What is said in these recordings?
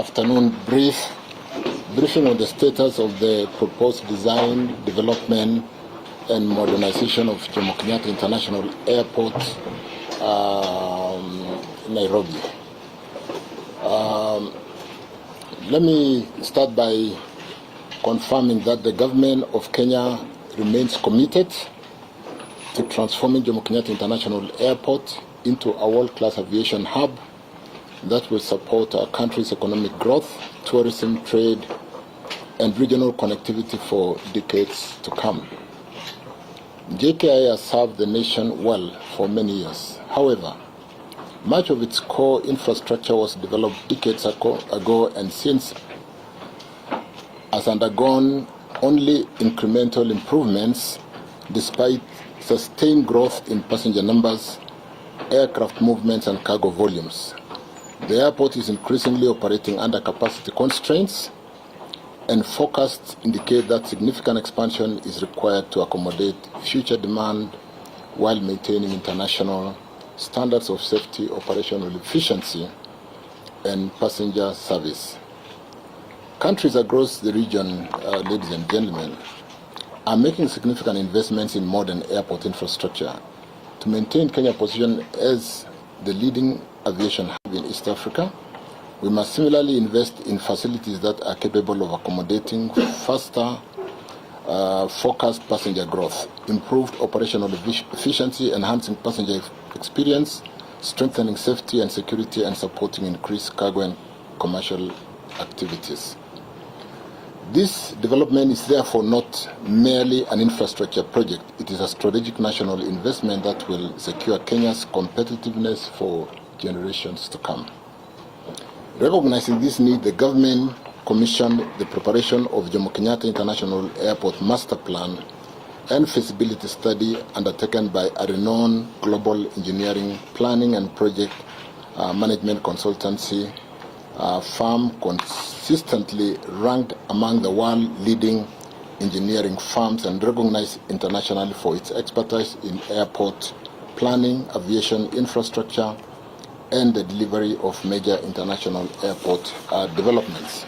afternoon briefing on the status of the proposed design, development, and modernization of Jomo Kenyatta International Airport, Nairobi. Let me start by confirming that the government of Kenya remains committed to transforming Jomo Kenyatta International Airport into a world-class aviation hub that will support our country's economic growth, tourism, trade, and regional connectivity for decades to come. JKIA has served the nation well for many years. However, much of its core infrastructure was developed decades ago and since has undergone only incremental improvements despite sustained growth in passenger numbers, aircraft movements, and cargo volumes. The airport is increasingly operating under capacity constraints, and forecasts indicate that significant expansion is required to accommodate future demand while maintaining international standards of safety, operational efficiency, and passenger service. Countries across the region, ladies and gentlemen, are making significant investments in modern airport infrastructure. To maintain Kenya's position as the leading aviation hub in East Africa, we must similarly invest in facilities that are capable of accommodating faster forecast passenger growth, improved operational efficiency, enhancing passenger experience, strengthening safety and security, and supporting increased cargo and commercial activities. This development is therefore not merely an infrastructure project. It is a strategic national investment that will secure Kenya's competitiveness for generations to come. Recognizing this need, the government commissioned the preparation of Jomo Kenyatta International Airport Master Plan and feasibility study undertaken by a renowned global engineering planning and project management consultancy firm consistently ranked among the world-leading engineering firms and recognized internationally for its expertise in airport planning, aviation infrastructure, and the delivery of major international airport developments.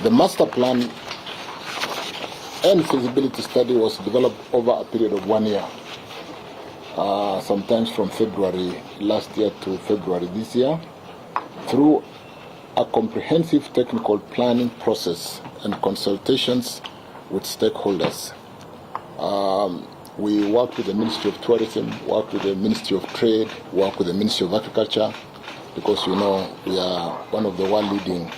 The master plan and feasibility study was developed over a period of 1 year, sometimes from February last year to February this year, through a comprehensive technical planning process and consultations with stakeholders. We worked with the Ministry of Tourism, worked with the Ministry of Trade, worked with the Ministry of Agriculture, because you know we are one of the world-leading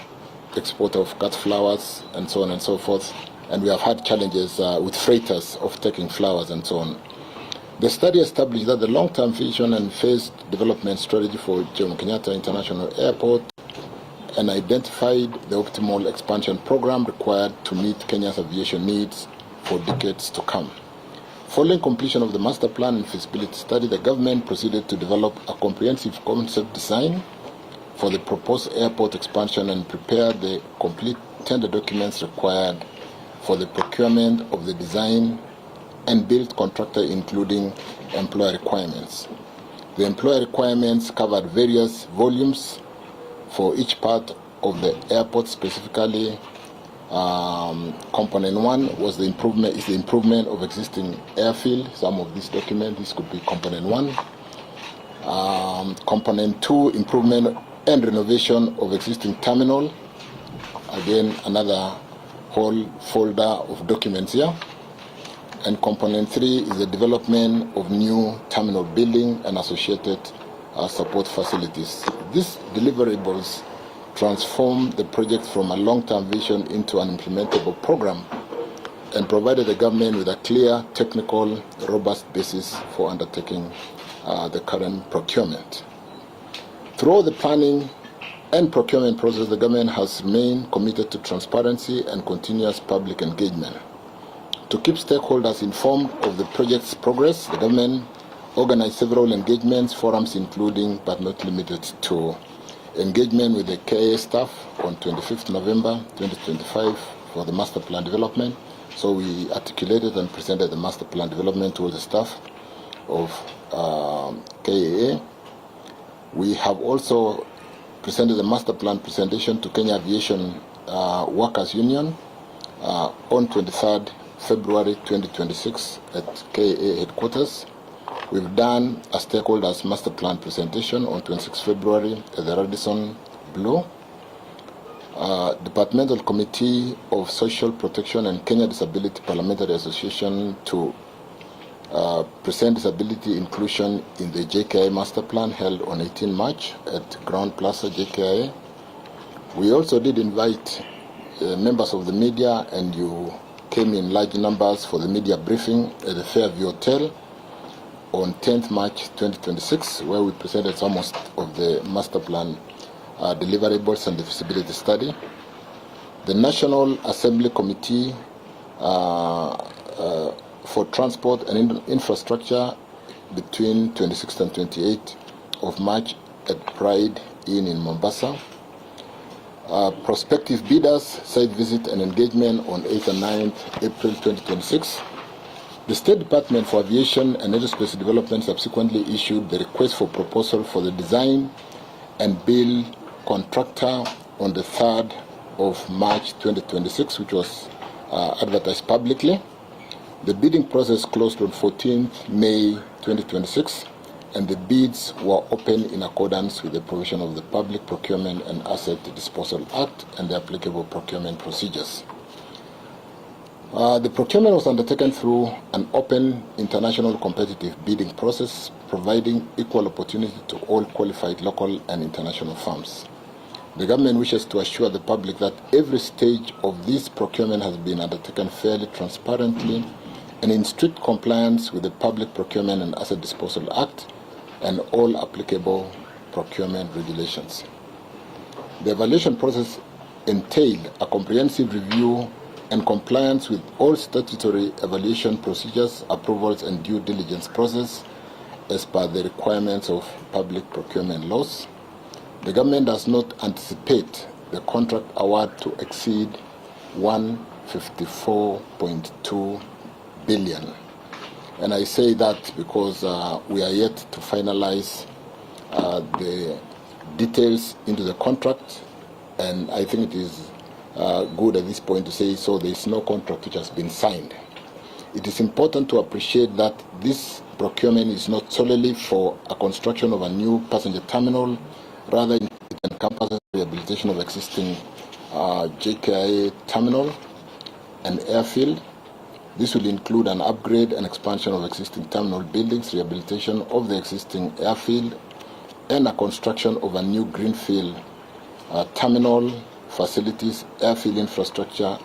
exporter of cut flowers and so on and so forth, and we have had challenges with freighters of taking flowers and so on. The study established that the long-term vision and phased development strategy for Jomo Kenyatta International Airport and identified the optimal expansion program required to meet Kenya's aviation needs for decades to come. Following completion of the master plan and feasibility study, the government proceeded to develop a comprehensive concept design for the proposed airport expansion and prepare the complete tender documents required for the procurement of the design and build contractor, including employer requirements. The employer requirements covered various volumes for each part of the airport. Specifically, component 1 was the improvement of existing airfield. Some of these documents, this could be component 1. Component 2, improvement and renovation of existing terminal. Again, another whole folder of documents here. And component 3 is the development of new terminal building and associated support facilities. These deliverables transform the project from a long-term vision into an implementable program and provided the government with a clear, technical, robust basis for undertaking the current procurement. Throughout the planning and procurement process, the government has remained committed to transparency and continuous public engagement. To keep stakeholders informed of the project's progress, the government organized several engagements, forums, including but not limited to engagement with the KIA staff on 25th November 2025 for the master plan development. So we articulated and presented the master plan development to the staff of KIA. We have also presented the master plan presentation to Kenya Aviation Workers Union on 23rd February 2026 at KIA headquarters. We've done a stakeholders master plan presentation on 26 February at the Radisson Blu. Departmental Committee of Social Protection and Kenya Disability Parliamentary Association to present disability inclusion in the JKIA master plan held on 18 March at Ground Plaza JKIA. We also did invite members of the media, and you came in large numbers for the media briefing at the Fairview Hotel on 10th March 2026, where we presented some of the master plan deliverables and the feasibility study. The National Assembly Committee for Transport and Infrastructure between 26th and 28th of March at Pride Inn in Mombasa. Prospective bidders site visit and engagement on 8th and 9th April 2026. The State Department for Aviation and Aerospace Development subsequently issued the request for proposal for the design and build contractor on the 3rd of March 2026, which was advertised publicly. The bidding process closed on 14th May 2026, and the bids were open in accordance with the provision of the Public Procurement and Asset Disposal Act and the applicable procurement procedures. The procurement was undertaken through an open international competitive bidding process, providing equal opportunity to all qualified local and international firms. The government wishes to assure the public that every stage of this procurement has been undertaken fairly, transparently, and in strict compliance with the Public Procurement and Asset Disposal Act and all applicable procurement regulations. The evaluation process entailed a comprehensive review and compliance with all statutory evaluation procedures, approvals, and due diligence process as per the requirements of public procurement laws. The government does not anticipate the contract award to exceed 154.2 billion. And I say that because we are yet to finalize the details into the contract, and I think it is good at this point to say so there is no contract which has been signed. It is important to appreciate that this procurement is not solely for a construction of a new passenger terminal, rather it encompasses rehabilitation of existing JKIA terminal and airfield. This will include an upgrade and expansion of existing terminal buildings, rehabilitation of the existing airfield, and a construction of a new greenfield terminal facilities, airfield infrastructure,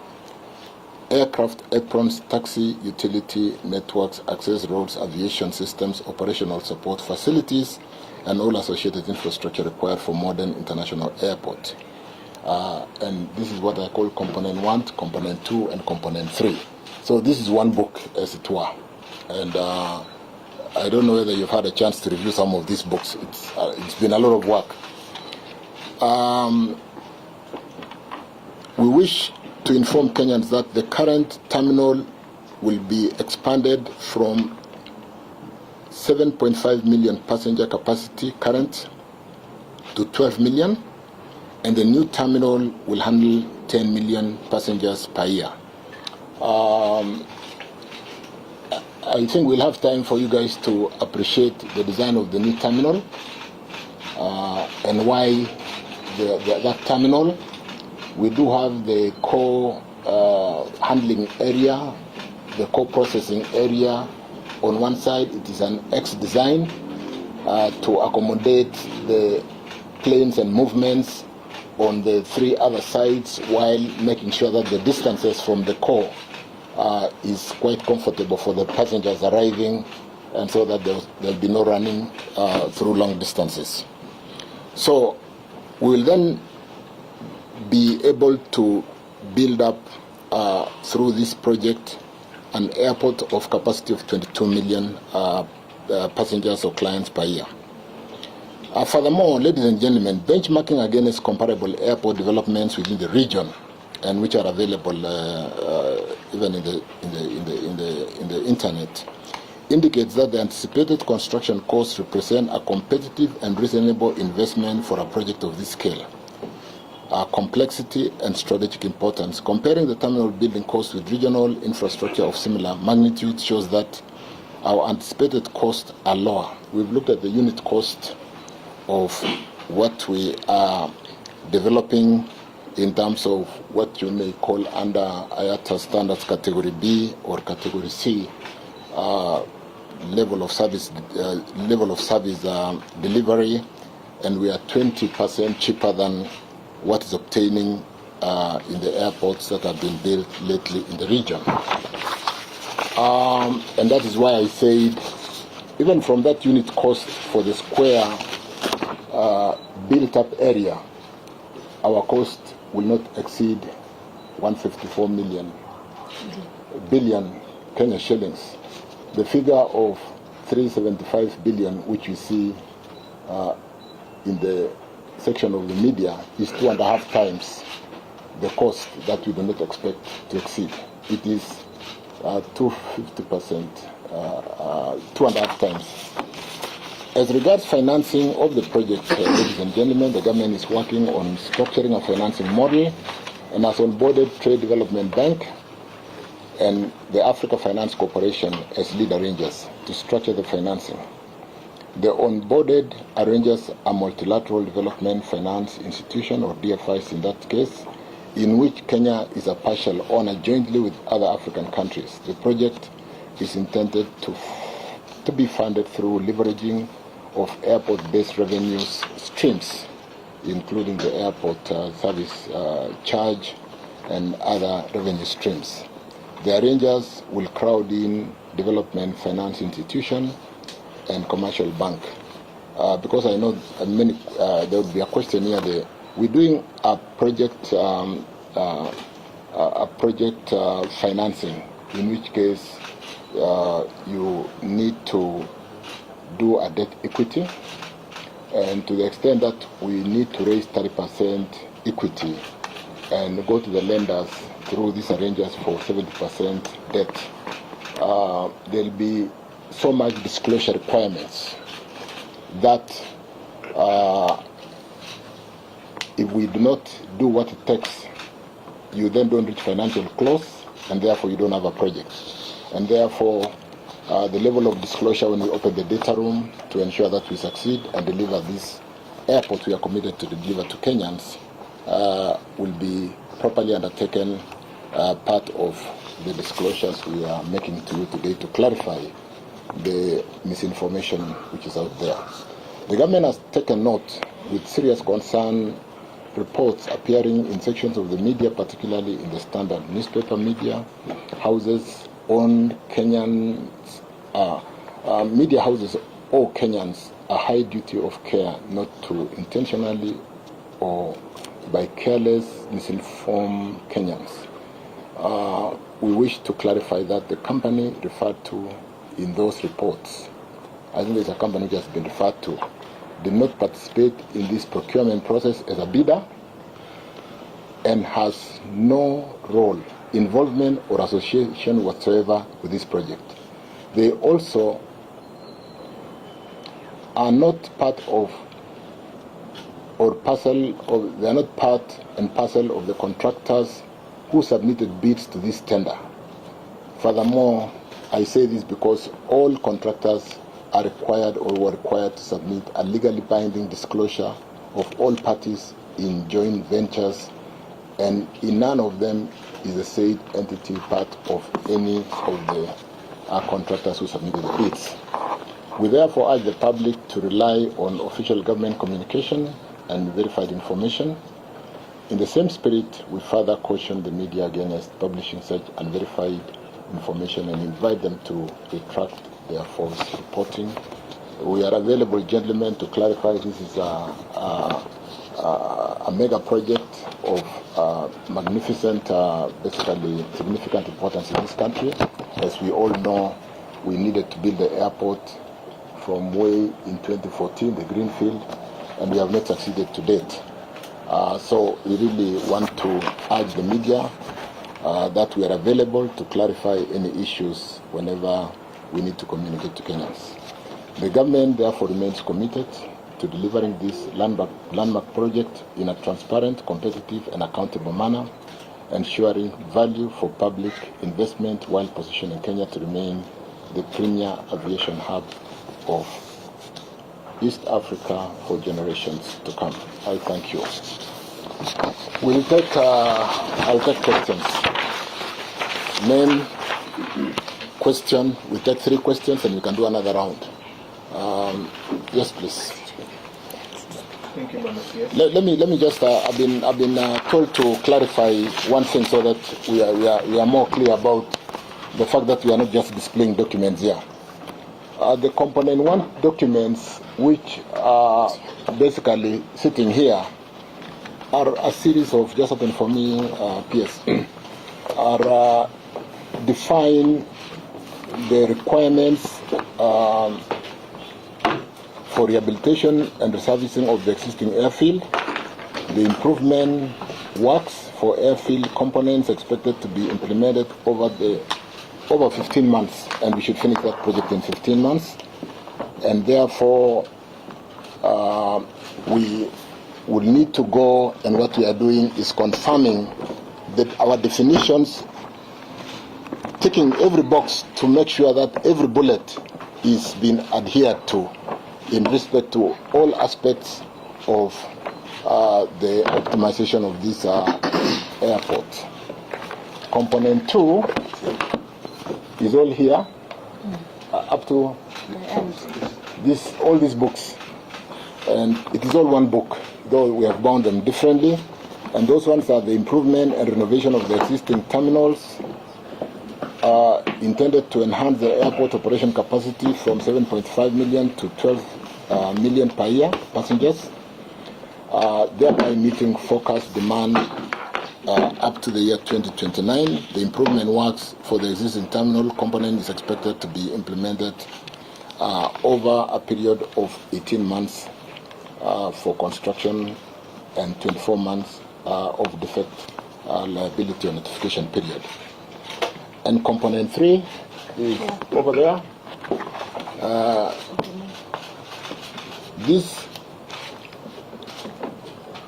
aircraft aprons, taxi, utility networks, access roads, aviation systems, operational support facilities, and all associated infrastructure required for modern international airport. And this is what I call component 1, component 2, and component 3. So this is one book, as it were. And I don't know whether you've had a chance to review some of these books. It's been a lot of work. We wish to inform Kenyans that the current terminal will be expanded from 7.5 million passenger capacity current to 12 million, and the new terminal will handle 10 million passengers per year. I think we'll have time for you guys to appreciate the design of the new terminal and why that terminal. We do have the core handling area, the core processing area. On one side, it is an X design to accommodate the planes and movements on the 3 other sides, while making sure that the distances from the core is quite comfortable for the passengers arriving, and so that there'll be no running through long distances. So we'll then be able to build up through this project an airport of capacity of 22 million passengers or clients per year. Furthermore, ladies and gentlemen, benchmarking against comparable airport developments within the region, and which are available even in the internet, indicates that the anticipated construction costs represent a competitive and reasonable investment for a project of this scale. Complexity and strategic importance. Comparing the terminal building cost with regional infrastructure of similar magnitude shows that our anticipated costs are lower. We've looked at the unit cost of what we are developing in terms of what you may call under IATA standards category B or category C level of service delivery, and we are 20% cheaper than what is obtaining in the airports that have been built lately in the region. And that is why I said, even from that unit cost for the square built-up area, our cost will not exceed 154 billion Kenya shillings. The figure of 375 billion, which you see in the section of the media, is 2.5 times the cost that we do not expect to exceed. It is 250%, 2.5 times. As regards financing of the project, ladies and gentlemen, the government is working on structuring a financing model and has onboarded Trade Development Bank and the Africa Finance Corporation as lead arrangers to structure the financing. The onboarded arrangers are multilateral development finance institution, or DFIs in that case, in which Kenya is a partial owner jointly with other African countries. The project is intended to be funded through leveraging of airport-based revenue streams, including the airport service charge and other revenue streams. The arrangers will crowd in development finance institution and commercial bank. Because I know there would be a question here. We're doing a project financing, in which case you need to do a debt equity, and to the extent that we need to raise 30% equity and go to the lenders through these arrangers for 70% debt, there'll be so much disclosure requirements that if we do not do what it takes, you then don't reach financial close, and therefore you don't have a project. And therefore, the level of disclosure when we open the data room to ensure that we succeed and deliver this airport we are committed to deliver to Kenyans will be properly undertaken, part of the disclosures we are making to you today to clarify the misinformation which is out there. The government has taken note with serious concern reports appearing in sections of the media, particularly in the standard newspaper media houses, own Kenyan media houses owe Kenyans a high duty of care not to intentionally or by careless misinform Kenyans. We wish to clarify that the company referred to in those reports, I think there's a company which has been referred to, did not participate in this procurement process as a bidder and has no role, involvement or association whatsoever with this project. They also are not part of or parcel of, they are not part and parcel of the contractors who submitted bids to this tender. Furthermore, I say this because all contractors are required or were required to submit a legally binding disclosure of all parties in joint ventures, and in none of them is the said entity part of any of the contractors who submitted the bids. We therefore urge the public to rely on official government communication and verified information. In the same spirit, we further caution the media against publishing such unverified information and invite them to retract their false reporting. We are available, gentlemen, to clarify this is a mega project of magnificent, basically significant importance in this country. As we all know, we needed to build the airport from way in 2014, the Greenfield, and we have not succeeded to date. So we really want to urge the media that we are available to clarify any issues whenever we need to communicate to Kenyans. The government therefore remains committed to delivering this landmark project in a transparent, competitive and accountable manner, ensuring value for public investment while positioning Kenya to remain the premier aviation hub of East Africa for generations to come. I thank you. I'll take questions. Name, question. We take 3 questions and we can do another round. Yes, please. Thank you, Mr. Let me just. I've been told to clarify one thing so that we are more clear about the fact that we are not just displaying documents here. The component 1 documents, which are basically sitting here, are a series of, just open for me, PS, are define the requirements for rehabilitation and resurfacing of the existing airfield, the improvement works for airfield components expected to be implemented over 15 months, and we should finish that project in 15 months. And therefore, we will need to go, and what we are doing is confirming that our definitions, ticking every box to make sure that every bullet is being adhered to in respect to all aspects of the optimization of this airport. Component 2 is all here, up to all these books, and it is all one book, though we have bound them differently. And those ones are the improvement and renovation of the existing terminals, intended to enhance the airport operation capacity from 7.5 million to 12 million per year passengers, thereby meeting forecast demand up to the year 2029. The improvement works for the existing terminal component is expected to be implemented over a period of 18 months for construction and 24 months of defect liability or notification period. And component 3 is over there. These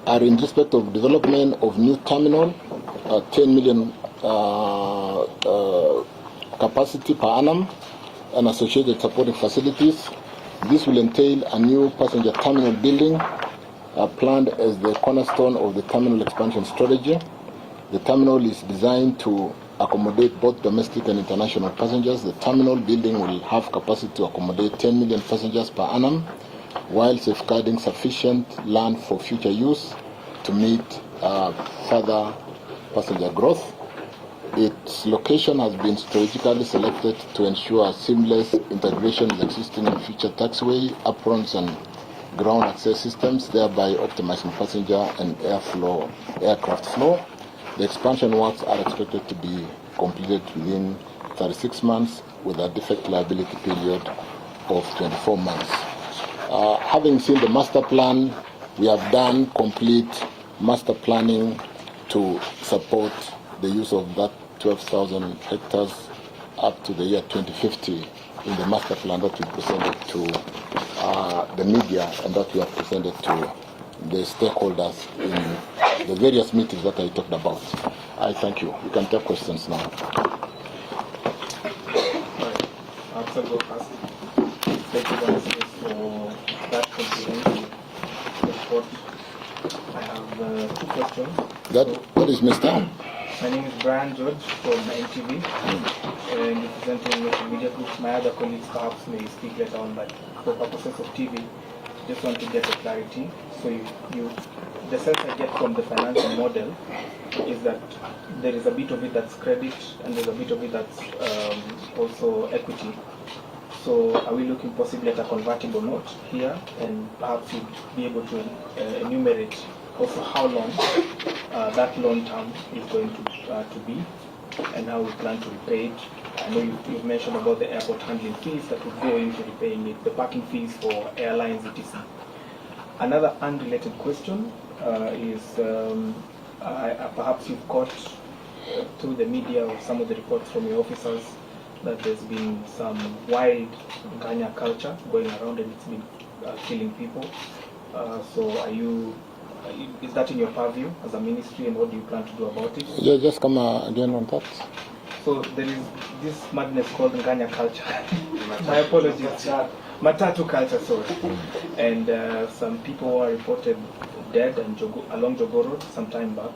are in respect of development of new terminal, 10 million capacity per annum, and associated supporting facilities. This will entail a new passenger terminal building planned as the cornerstone of the terminal expansion strategy. The terminal is designed to accommodate both domestic and international passengers. The terminal building will have capacity to accommodate 10 million passengers per annum, while safeguarding sufficient land for future use to meet further passenger growth. Its location has been strategically selected to ensure seamless integration with existing and future taxiway, aprons and ground access systems, thereby optimizing passenger and aircraft flow. The expansion works are expected to be completed within 36 months with a defect liability period of 24 months. Having seen the master plan, we have done complete master planning to support the use of that 12,000 hectares up to the year 2050 in the master plan that we presented to the media and that we have presented to the stakeholders in the various meetings that I talked about. I thank you. You can take questions now. Thank you for that comprehensive report. I have 2 questions. That is Mr. My name is Brian George from NTV, and representing local media groups. My other colleagues perhaps may speak later on, but for purposes of TV, just want to get a clarity. So the sense I get from the financial model is that there is a bit of it that's credit and there's a bit of it that's also equity. So are we looking possibly at a convertible note here, and perhaps you'd be able to enumerate also how long that loan term is going to be and how we plan to repay it. I know you've mentioned about the airport handling fees that would go into repaying it, the parking fees for airlines, etc. Another unrelated question is perhaps you've caught through the media or some of the reports from your officers that there's been some wild Nganya culture going around and it's been killing people. So is that in your purview as a ministry, and what do you plan to do about it? Yeah, just come again on that. So there is this madness called Nganya culture. My apologies. Matatu culture, sorry. And some people are reported dead and along Jogo Road some time back.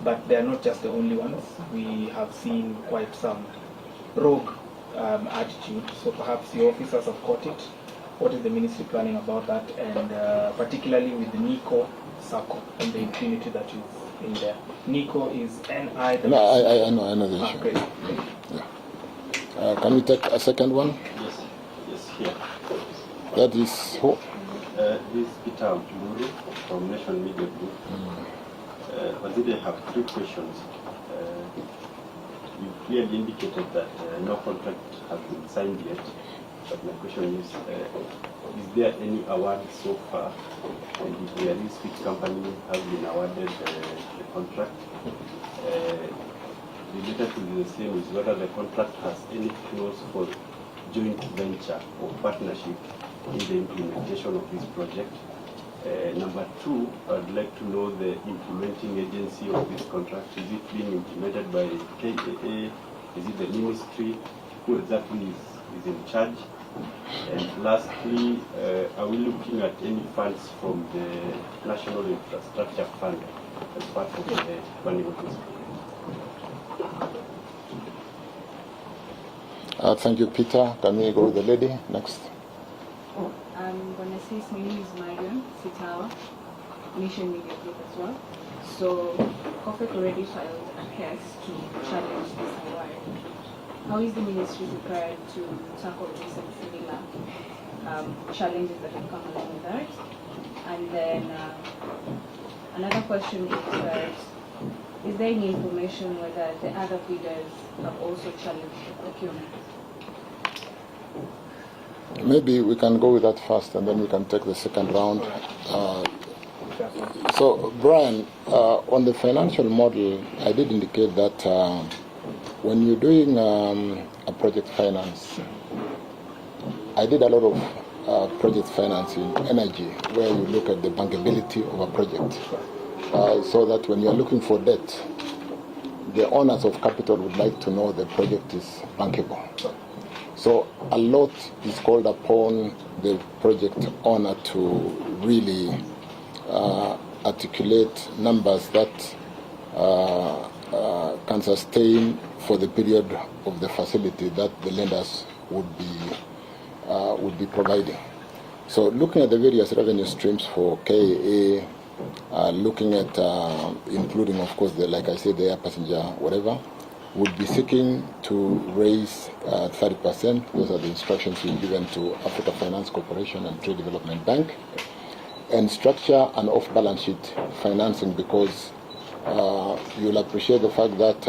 But they are not just the only ones. We have seen quite some rogue attitude. So perhaps the officers have caught it. What is the ministry planning about that? And particularly with the NICO circle and the impunity that is in there. NICO is N-I... No, I know the issue. Great. Yeah. Can we take a second one? Yes, here. That is who? This is Peter Muru from Nation Media Group. Waziri, I have 3 questions. You clearly indicated that no contract has been signed yet. But my question is there any award so far? And if there is, which company has been awarded the contract? Related to the same is whether the contract has any clause for joint venture or partnership in the implementation of this project. Number 2, I'd like to know the implementing agency of this contract. Is it being implemented by JKIA? Is it the ministry? Who exactly is in charge? And lastly, are we looking at any funds from the National Infrastructure Fund as part of the funding of this project? Thank you, Peter. Can we go with the lady next? Bonasis, my name is Marion Sitawa, Nation Media Group as well. So, COFEC already filed a case to challenge this award. How is the ministry prepared to tackle this and similar challenges that have come along with that? And then another question is that, is there any information whether the other bidders have also challenged the procurement? Maybe we can go with that first, and then we can take the second round. So, Brian, on the financial model, I did indicate that when you're doing a project finance, I did a lot of project finance in energy, where you look at the bankability of a project, so that when you're looking for debt, the owners of capital would like to know the project is bankable. So a lot is called upon the project owner to really articulate numbers that can sustain for the period of the facility that the lenders would be providing. So looking at the various revenue streams for KIA, looking at including, of course, like I said, the air passenger, whatever, would be seeking to raise 30%. Those are the instructions being given to Africa Finance Corporation and Trade Development Bank, and structure an off-balance sheet financing, because you'll appreciate the fact that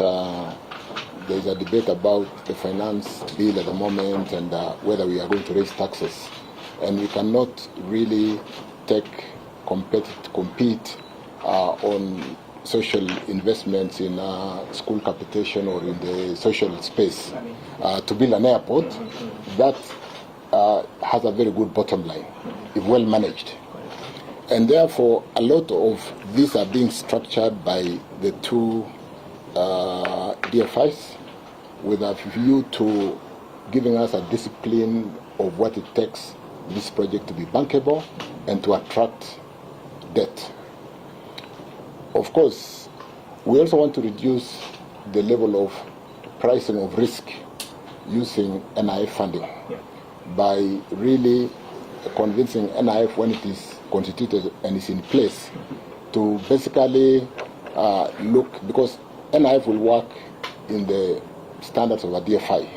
there is a debate about the finance bill at the moment and whether we are going to raise taxes, and we cannot really compete on social investments in school capitation or in the social space to build an airport that has a very good bottom line, if well managed. And therefore, a lot of these are being structured by the 2 DFIs with a view to giving us a discipline of what it takes this project to be bankable and to attract debt. Of course, we also want to reduce the level of pricing of risk using NIF funding by really convincing NIF, when it is constituted and is in place, to basically look, because NIF will work in the standards of a DFI,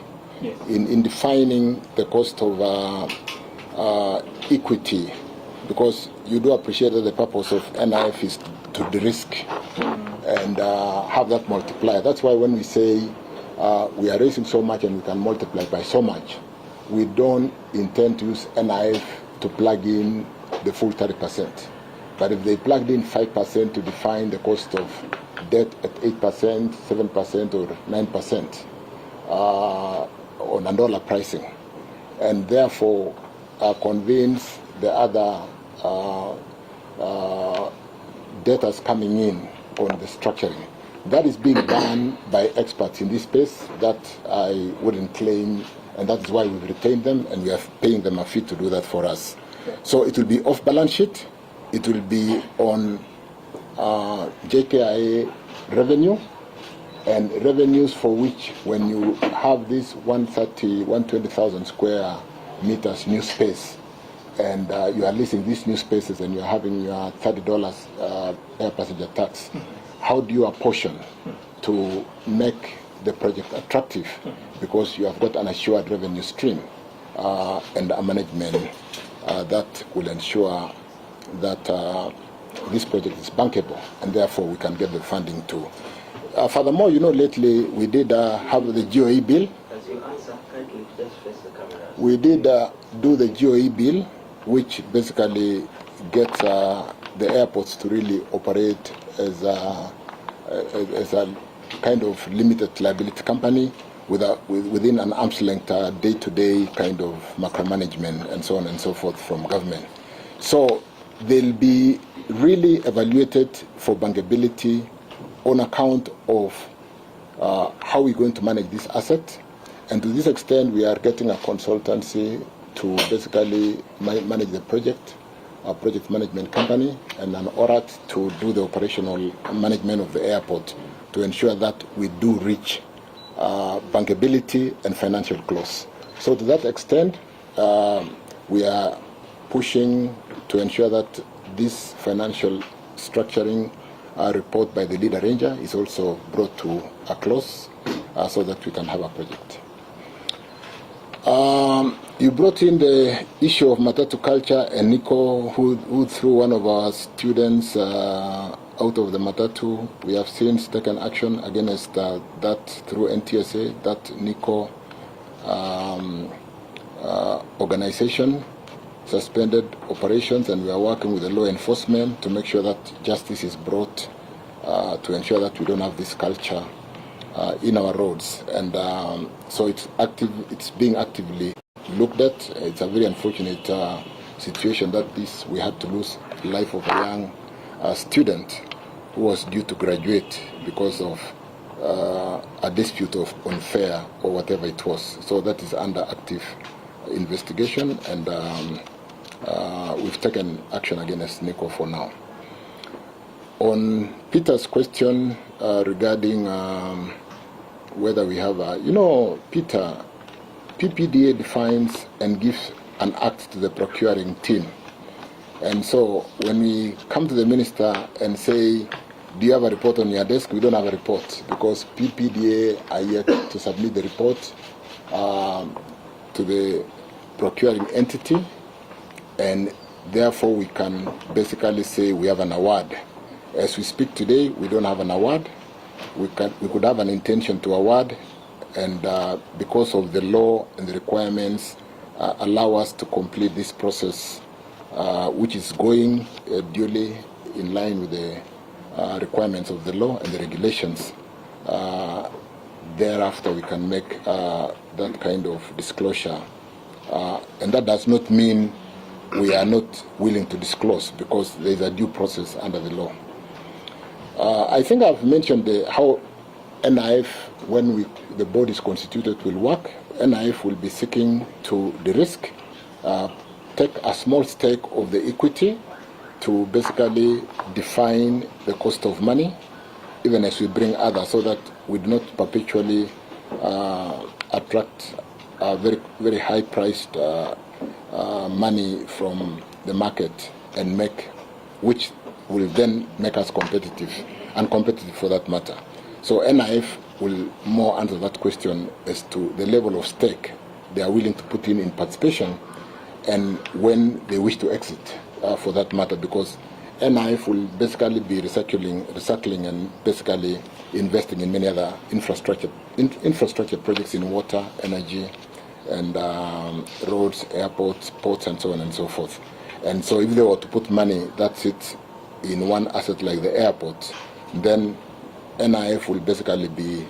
in defining the cost of equity, because you do appreciate that the purpose of NIF is to de-risk and have that multiplier. That's why when we say we are raising so much and we can multiply by so much, we don't intend to use NIF to plug in the full 30%. But if they plugged in 5% to define the cost of debt at 8%, 7%, or 9%, on $1 pricing, and therefore convince the other debtors coming in on the structuring. That is being done by experts in this space that I wouldn't claim, and that is why we've retained them, and we are paying them a fee to do that for us. So it will be off balance sheet, it will be on JKIA revenue, and revenues for which, when you have this 120,000 square meters new space, and you are leasing these new spaces and you're having your $30 air passenger tax, how do you apportion to make the project attractive? Because you have got an assured revenue stream and a management that will ensure that this project is bankable, and therefore we can get the funding too. Furthermore, lately we did have the GOE bill. As you answer, kindly just face the camera. We did do the GOE bill, which basically gets the airports to really operate as a kind of limited liability company within an arm's length day-to-day kind of micromanagement and so on and so forth from government. So they'll be really evaluated for bankability on account of how we're going to manage this asset. And to this extent, we are getting a consultancy to basically manage the project, a project management company, and an ORAT to do the operational management of the airport to ensure that we do reach bankability and financial close. So to that extent, we are pushing to ensure that this financial structuring report by the lead arranger is also brought to a close so that we can have a project. You brought in the issue of Matatu culture, and Nico, who threw one of our students out of the Matatu. We have since taken action against that through NTSA, that Nico organization suspended operations, and we are working with the law enforcement to make sure that justice is brought to ensure that we don't have this culture in our roads. And so it's being actively looked at. It's a very unfortunate situation that we had to lose the life of a young student who was due to graduate because of a dispute of unfair or whatever it was. So that is under active investigation, and we've taken action against Nico for now. On Peter's question regarding whether we have Peter, PPDA defines and gives an act to the procuring team. And so when we come to the minister and say, do you have a report on your desk? We don't have a report because PPDA are yet to submit the report to the procuring entity, and therefore we can basically say we have an award. As we speak today, we don't have an award. We could have an intention to award, and because of the law and the requirements allow us to complete this process, which is going duly in line with the requirements of the law and the regulations. Thereafter we can make that kind of disclosure, and that does not mean we are not willing to disclose, because there is a due process under the law. I think I've mentioned how NIF, when the board is constituted, will work. NIF will be seeking to de-risk, take a small stake of the equity to basically define the cost of money, even as we bring others, so that we do not perpetually attract very, very high-priced money from the market and which will then make us competitive, uncompetitive for that matter. So NIF will more answer that question as to the level of stake they are willing to put in participation, and when they wish to exit for that matter, because NIF will basically be recycling and basically investing in many other infrastructure projects in water, energy, and roads, airports, ports, and so on and so forth. And so if they were to put money that's it in one asset like the airport, then NIF will basically be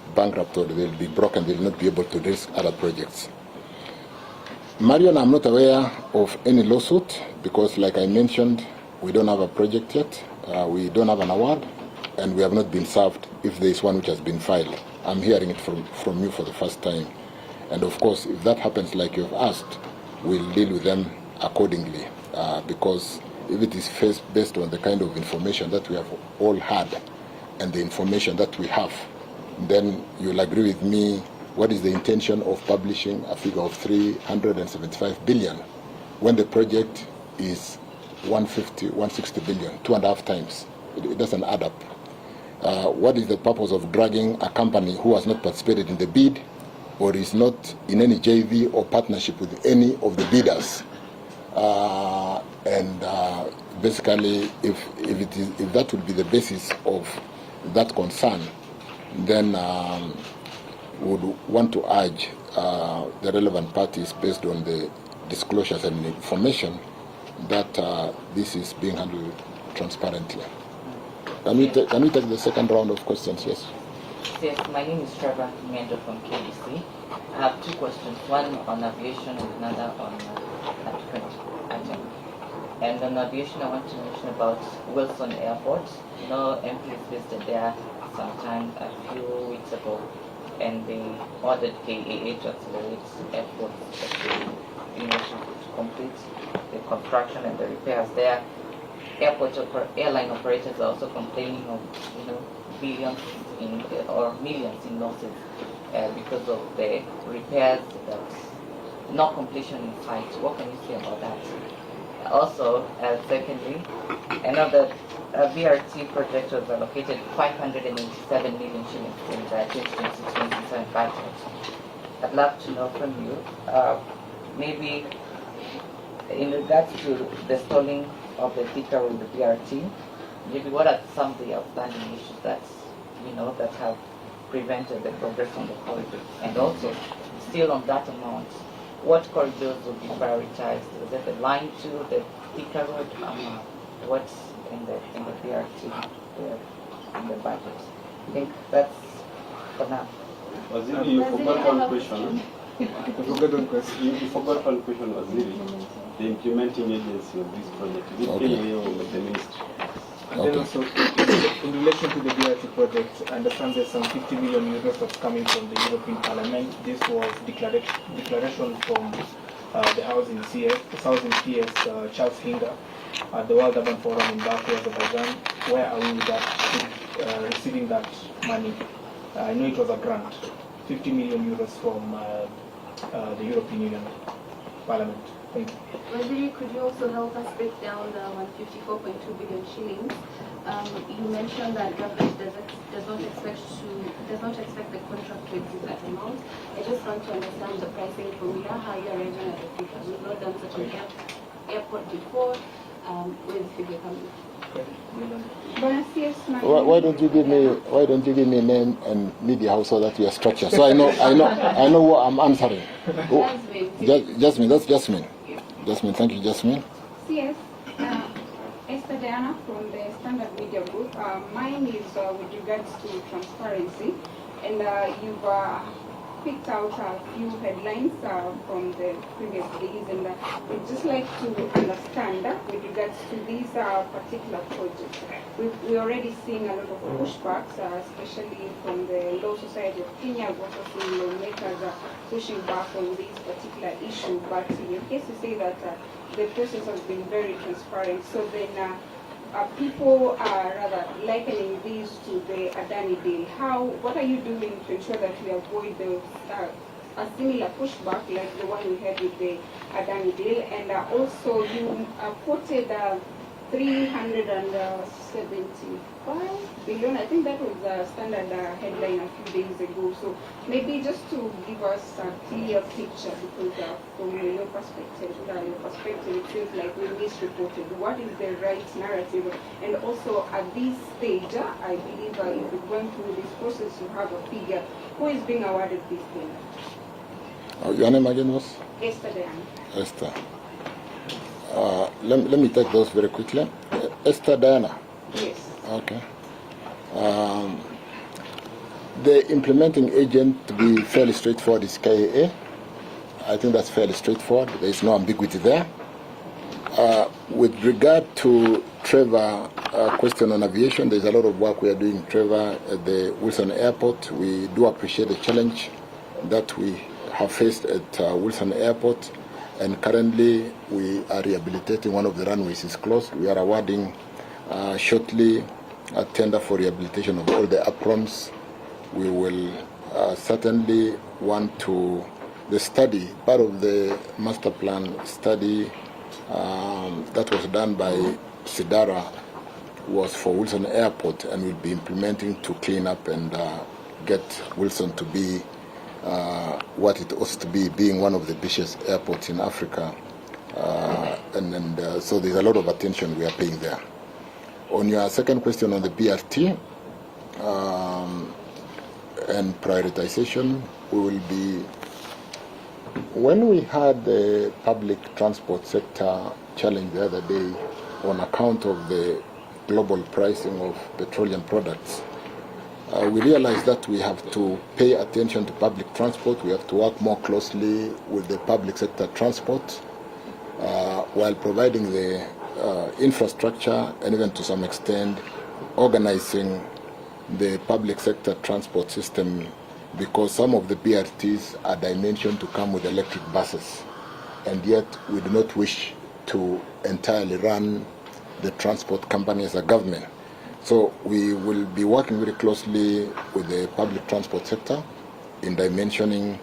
bankrupt or they'll be broken, they'll not be able to risk other projects. Marion, I'm not aware of any lawsuit because, like I mentioned, we don't have a project yet, we don't have an award, and we have not been served if there is one which has been filed. I'm hearing it from you for the first time. And of course, if that happens like you've asked, we'll deal with them accordingly, because if it is based on the kind of information that we have all had and the information that we have, then you'll agree with me. What is the intention of publishing a figure of 375 billion when the project is 150, 160 billion, 2.5 times? It doesn't add up. What is the purpose of dragging a company who has not participated in the bid or is not in any JV or partnership with any of the bidders? Basically, if that would be the basis of that concern, then would want to urge the relevant parties, based on the disclosures and information, that this is being handled transparently. Can we take the second round of questions? Yes. Yes, my name is Trevor Mendo from KBC. I have two questions, one on aviation and another on applicant item. And on aviation, I want to mention about Wilson Airport. You know, MPs visited there sometime a few weeks ago, and they ordered JKIA to accelerate efforts to complete the construction and the repairs there. Airline operators are also complaining of billions or millions in losses because of the repairs, that no completion in sight. What can you say about that? Also, secondly, I know that a VRT project was allocated 587 million shillings in the 2026-2027 budget. I'd love to know from you, maybe in regards to the stalling of the Thika with the VRT, maybe what are some of the outstanding issues that that have prevented the progress on the corridor? And also, still on that amount, what corridors will be prioritized? Is it the line 2, the Thika road, what's in the VRT in the budget? I think that's for now. Waziri, you forgot one question. You forgot one question, Waziri. The implementing agency of this project, is it KIA or the ministry? And then also, in relation to the BRT project, I understand there's some 50 million euros that's coming from the European Parliament. This was declaration from the House in PS, Charles Hinger, at the World Urban Forum in Baku, Azerbaijan. Where are we with that, receiving that money? I know it was a grant, 50 million euros from the European Union Parliament. Thank you. Waziri, could you also help us break down the 154.2 billion shillings? You mentioned that government does not expect the contract to exceed that amount. I just want to understand the pricing formula, how you are arranging the figure. We've not done such an airport before. Where the figure coming? Why don't you give me name and media house so that we are structured, so I know what I'm answering. Jasmine, that's Jasmine. Jasmine, thank you, Jasmine. Yes, Esther Diana from the Standard Media Group. Mine is with regards to transparency, and you've picked out a few headlines from the previous days, and we'd just like to understand with regards to these particular projects. We're already seeing a lot of pushbacks, especially from the Law Society of Kenya. We've also seen lawmakers pushing back on this particular issue, but in your case you say that the process has been very transparent, so then people are rather likening these to the Adani deal. What are you doing to ensure that we avoid a similar pushback like the one we had with the Adani deal? And also you quoted 375 billion. I think that was a standard headline a few days ago. So maybe just to give us a clear picture, because from your perspective, it feels like we misreported. What is the right narrative? And also at this stage, I believe if we're going through this process, you have a figure. Who is being awarded this thing? Your name again was? Esther Diana. Esther. Let me take those very quickly. Esther Diana. Yes. Okay. The implementing agent, to be fairly straightforward, is JKIA. I think that's fairly straightforward. There is no ambiguity there. With regard to Trevor, question on aviation, there's a lot of work we are doing, Trevor, at the Wilson Airport. We do appreciate the challenge that we have faced at Wilson Airport, and currently we are rehabilitating one of the runways is closed. We are awarding shortly a tender for rehabilitation of all the aprons. We will certainly want to, the study, part of the master plan study that was done by Sidara was for Wilson Airport, and we'll be implementing to clean up and get Wilson to be what it ought to be, being one of the busiest airports in Africa. So there's a lot of attention we are paying there. On your second question on the BRT and prioritization, we will be, when we had the public transport sector challenge the other day on account of the global pricing of petroleum products, we realized that we have to pay attention to public transport. We have to work more closely with the public sector transport while providing the infrastructure and even to some extent organizing the public sector transport system, because some of the BRTs are dimensioned to come with electric buses, and yet we do not wish to entirely run the transport company as a government. So we will be working very closely with the public transport sector in dimensioning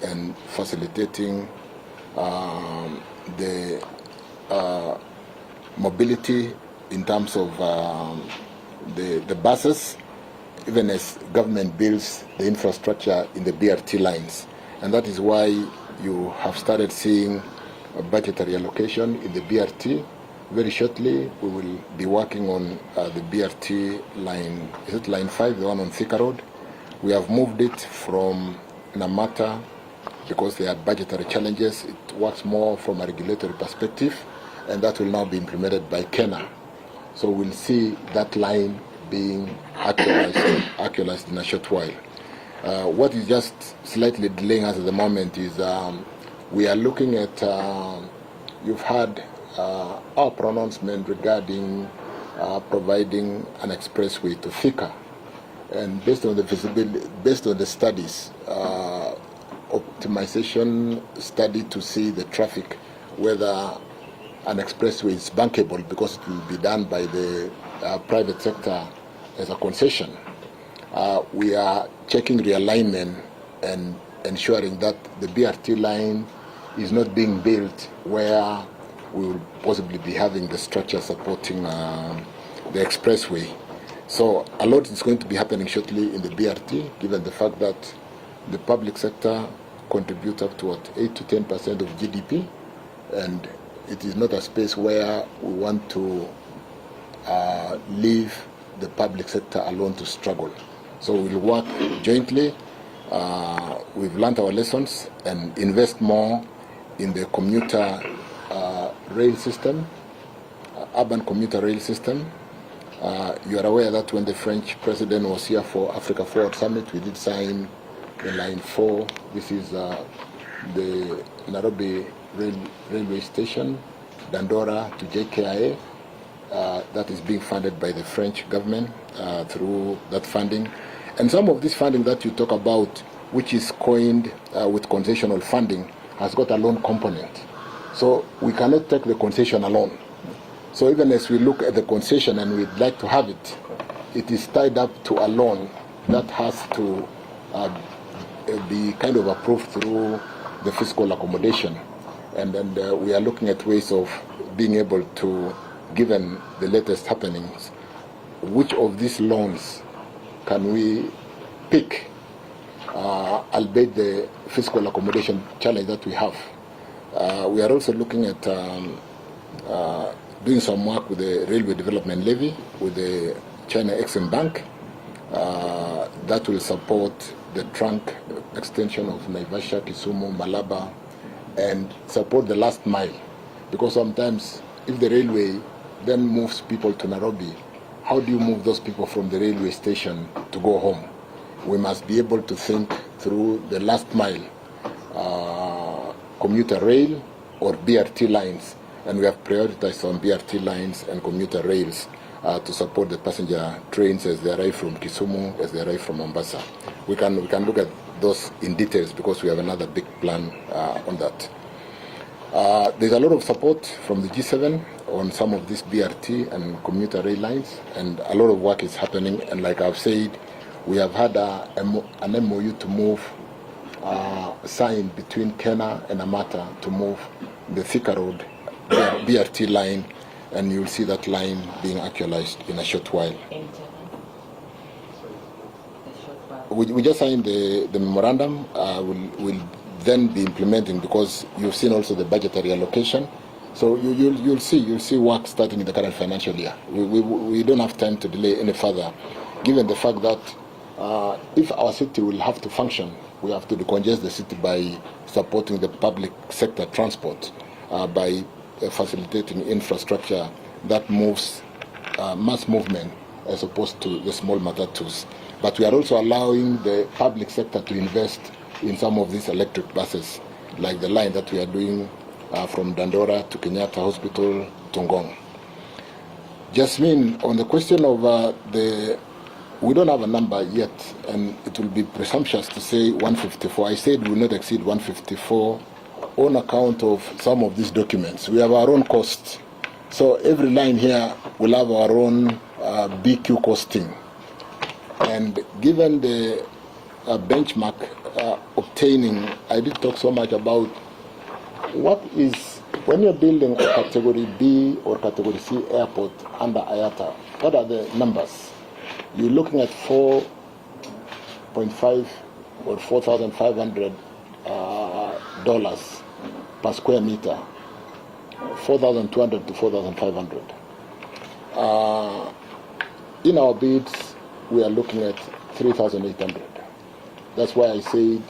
and facilitating the mobility in terms of the buses, even as government builds the infrastructure in the BRT lines. And that is why you have started seeing a budgetary allocation in the BRT. Very shortly, we will be working on the BRT line, is it line 5, the one on Thika Road? We have moved it from Namata because there are budgetary challenges. It works more from a regulatory perspective, and that will now be implemented by Kenya. So we'll see that line being actualized in a short while. What is just slightly delaying us at the moment is we are looking at, you've had our pronouncement regarding providing an expressway to Thika, and based on the visibility, based on the studies, optimization study to see the traffic, whether an expressway is bankable, because it will be done by the private sector as a concession. We are checking realignment and ensuring that the BRT line is not being built where we will possibly be having the structure supporting the expressway. So a lot is going to be happening shortly in the BRT, given the fact that the public sector contributes up to 8 to 10% of GDP, and it is not a space where we want to leave the public sector alone to struggle. So we'll work jointly. We've learned our lessons and invest more in the commuter rail system, urban commuter rail system. You are aware that when the French president was here for Africa Forward Summit, we did sign the line 4. This is the Nairobi railway station, Dandora to JKIA. That is being funded by the French government through that funding. And some of this funding that you talk about, which is coined with concessional funding, has got a loan component. So we cannot take the concession alone. So even as we look at the concession and we'd like to have it, it is tied up to a loan that has to be kind of approved through the fiscal accommodation. And then we are looking at ways of being able to, given the latest happenings, which of these loans can we pick, albeit the fiscal accommodation challenge that we have. We are also looking at doing some work with the Railway Development Levy, with the China Exim Bank, that will support the trunk extension of Naivasha, Kisumu, Malaba, and support the last mile. Because sometimes if the railway then moves people to Nairobi, how do you move those people from the railway station to go home? we must be able to think through the last mile commuter rail or BRT lines, and we have prioritized on BRT lines and commuter rails to support the passenger trains as they arrive from Kisumu, as they arrive from Mombasa. We can look at those in details because we have another big plan on that. There's a lot of support from the G7 on some of these BRT and commuter rail lines, and a lot of work is happening. And like I've said, we have had an MOU to move signed between Kenya and Amata to move the Thika Road BRT line, and you'll see that line being actualized in a short while. We just signed the memorandum. We'll then be implementing, because you've seen also the budgetary allocation. So you'll see work starting in the current financial year. We don't have time to delay any further, given the fact that if our city will have to function, we have to decongest the city by supporting the public sector transport, by facilitating infrastructure that moves mass movement as opposed to the small matatus. But we are also allowing the public sector to invest in some of these electric buses, like the line that we are doing from Dandora to Kenyatta Hospital to Ngong. Jasmine, on the question of we don't have a number yet, and it will be presumptuous to say 154. I said we will not exceed 154 on account of some of these documents. We have our own costs. So every line here will have our own BQ costing. And given the benchmark obtaining, I did talk so much about what is, when you're building a category B or category C airport under IATA, what are the numbers? You're looking at 4.5 or $4,500 dollars per square meter, 4,200 to 4,500. In our bids, we are looking at 3,800. That's why I said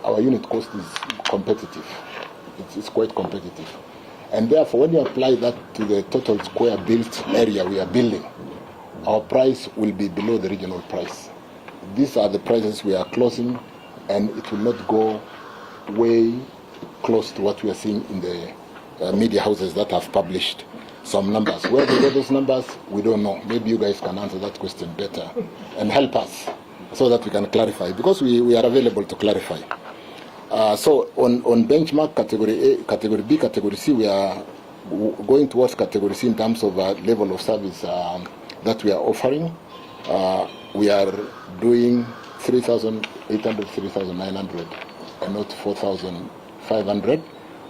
our unit cost is competitive. It's quite competitive. And therefore, when you apply that to the total square built area we are building, our price will be below the regional price. These are the prices we are closing, and it will not go way close to what we are seeing in the media houses that have published some numbers. Where they get those numbers, we don't know. Maybe you guys can answer that question better and help us so that we can clarify, because we are available to clarify. So on benchmark category A, category B, category C, we are going towards category C in terms of level of service that we are offering. We are doing 3,800, 3,900 and not 4,500,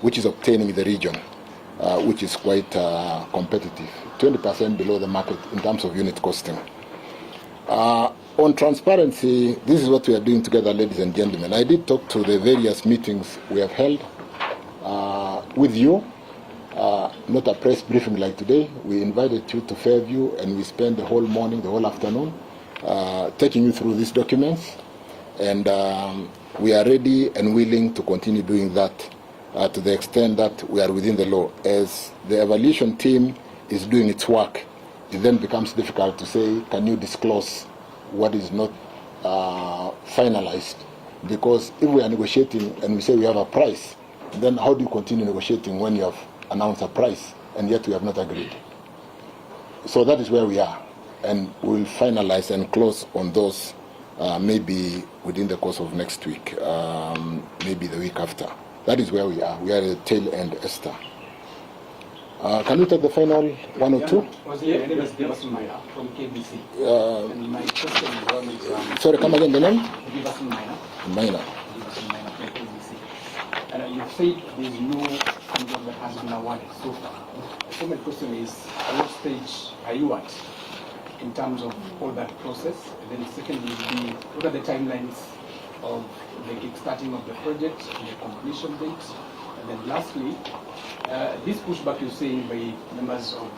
which is obtaining the region, which is quite competitive, 20% below the market in terms of unit costing. On transparency, this is what we are doing together, ladies and gentlemen. I did talk to the various meetings we have held with you, not a press briefing like today. We invited you to Fairview, and we spent the whole morning, the whole afternoon, taking you through these documents. And we are ready and willing to continue doing that to the extent that we are within the law. As the evaluation team is doing its work, it then becomes difficult to say, can you disclose what is not finalized? Because if we are negotiating and we say we have a price, then how do you continue negotiating when you have announced a price and yet we have not agreed? So that is where we are, and we will finalize and close on those maybe within the course of next week, maybe the week after. That is where we are. We are at the tail end, Esther. Can we take the final one or two? My name is from KBC. And my question is on sorry, come again, the name? Giverson Minor. Minor. Giverson Minor from KBC. And you've said there's no contract that has been awarded so far. So my question is, at what stage are you at in terms of all that process? And then secondly would be, what are the timelines of the kickstarting of the project and the completion date? And then lastly, this pushback you're saying by members of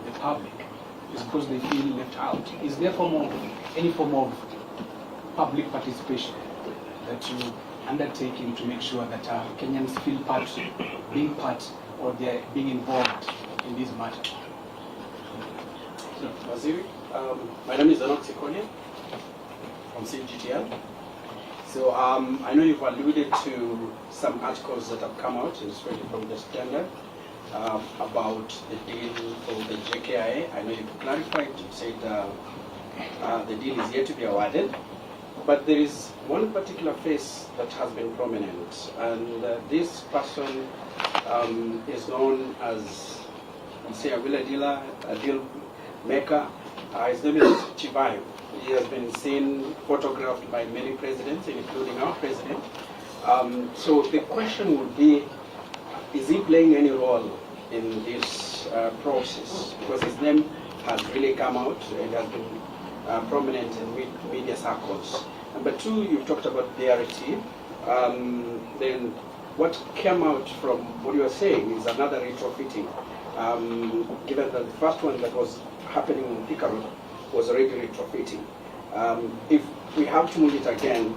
the public is because they feel left out. Is there any form of public participation that you undertaking to make sure that Kenyans feel being part, or they're being involved in this matter? Waziri, my name is Anok Sikolia. from CGTN. So I know you've alluded to some articles that have come out, especially from the Standard, about the deal for the JKIA. I know you've clarified, you said the deal is yet to be awarded. But there is one particular face that has been prominent, and this person is known as, say, a dealer, a deal maker. His name is Chivayo. He has been seen photographed by many presidents, including our president. So the question would be, is he playing any role in this process? Because his name has really come out and has been prominent in media circles. Number two, you talked about BRT. Then what came out from what you are saying is another retrofitting. Given that the first one that was happening in Thika Road was already retrofitting. If we have to move it again,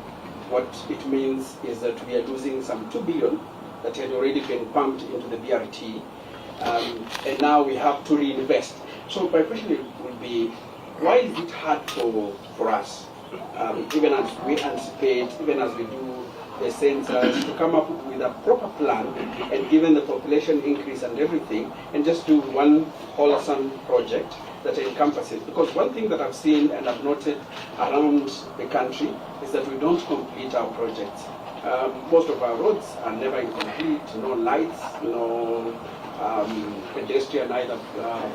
what it means is that we are losing some 2 billion that had already been pumped into the BRT, and now we have to reinvest. So my question would be, why is it hard for us, even as we anticipate, even as we do the census, to come up with a proper plan, and given the population increase and everything, and just do one wholesome project that encompasses? Because one thing that I've seen and I've noted around the country is that we don't complete our projects. Most of our roads are never incomplete, no lights, no pedestrian, either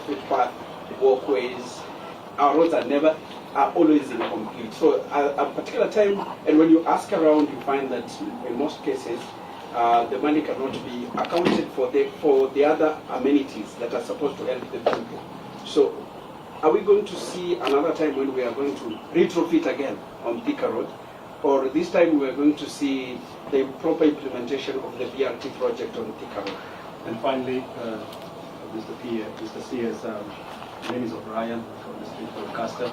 footpath, walkways. Our roads are always incomplete. So at a particular time, and when you ask around, you find that in most cases, the money cannot be accounted for the other amenities that are supposed to help the people. So are we going to see another time when we are going to retrofit again on Thika Road? Or this time we are going to see the proper implementation of the BRT project on Thika Road? And finally, Mr. CS, my name is O'Brien from the State Broadcaster.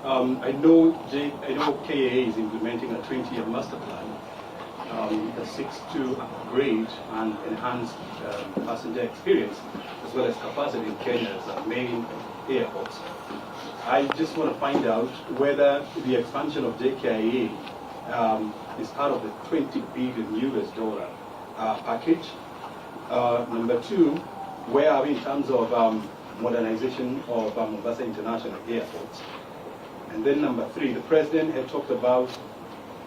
I know KIA is implementing a 20-year master plan that seeks to upgrade and enhance passenger experience as well as capacity in Kenya's main airports. I just want to find out whether the expansion of JKIA is part of the $20 billion package. Number two, where are we in terms of modernization of Mombasa International Airport? And then number three, the President had talked about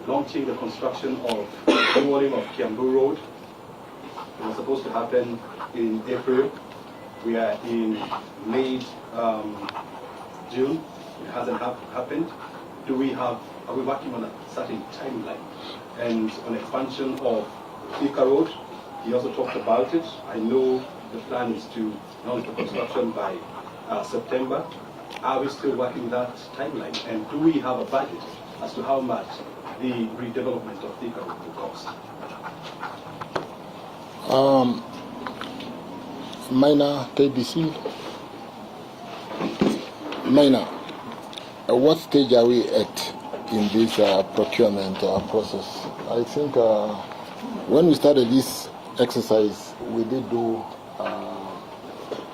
launching the construction of the walling of Kiambu Road. It was supposed to happen in April. We are in late June. It hasn't happened. Are we working on a certain timeline? And on expansion of Thika Road, he also talked about it. I know the plan is to launch the construction by September. Are we still working that timeline? And do we have a budget as to how much the redevelopment of Thika Road will cost? Minor KBC. Minor, what stage are we at in this procurement process? I think when we started this exercise, we did do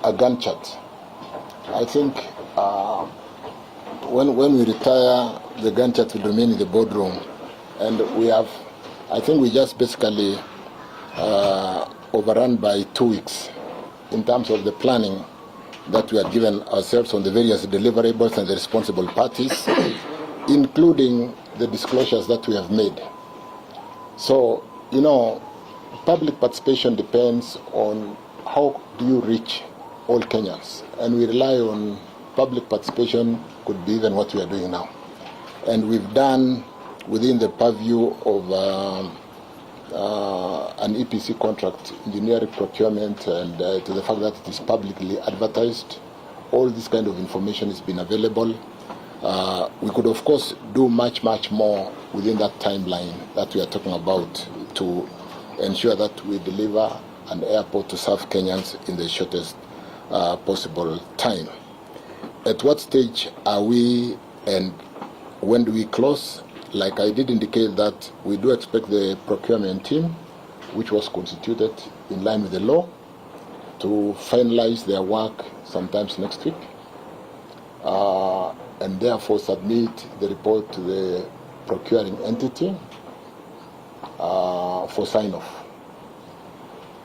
a Gantt chart. I think when we retire, the Gantt chart will remain in the boardroom, and I think we just basically overrun by 2 weeks in terms of the planning that we had given ourselves on the various deliverables and the responsible parties, including the disclosures that we have made. So, public participation depends on how do you reach all Kenyans, and we rely on public participation, could be even what we are doing now. And we've done within the purview of an EPC contract, engineering procurement, and to the fact that it is publicly advertised, all this kind of information has been available. We could, of course, do much, much more within that timeline that we are talking about to ensure that we deliver an airport to serve Kenyans in the shortest possible time. At what stage are we, and when do we close? Like I did indicate that we do expect the procurement team, which was constituted in line with the law, to finalize their work sometimes next week. and therefore submit the report to the procuring entity for sign-off.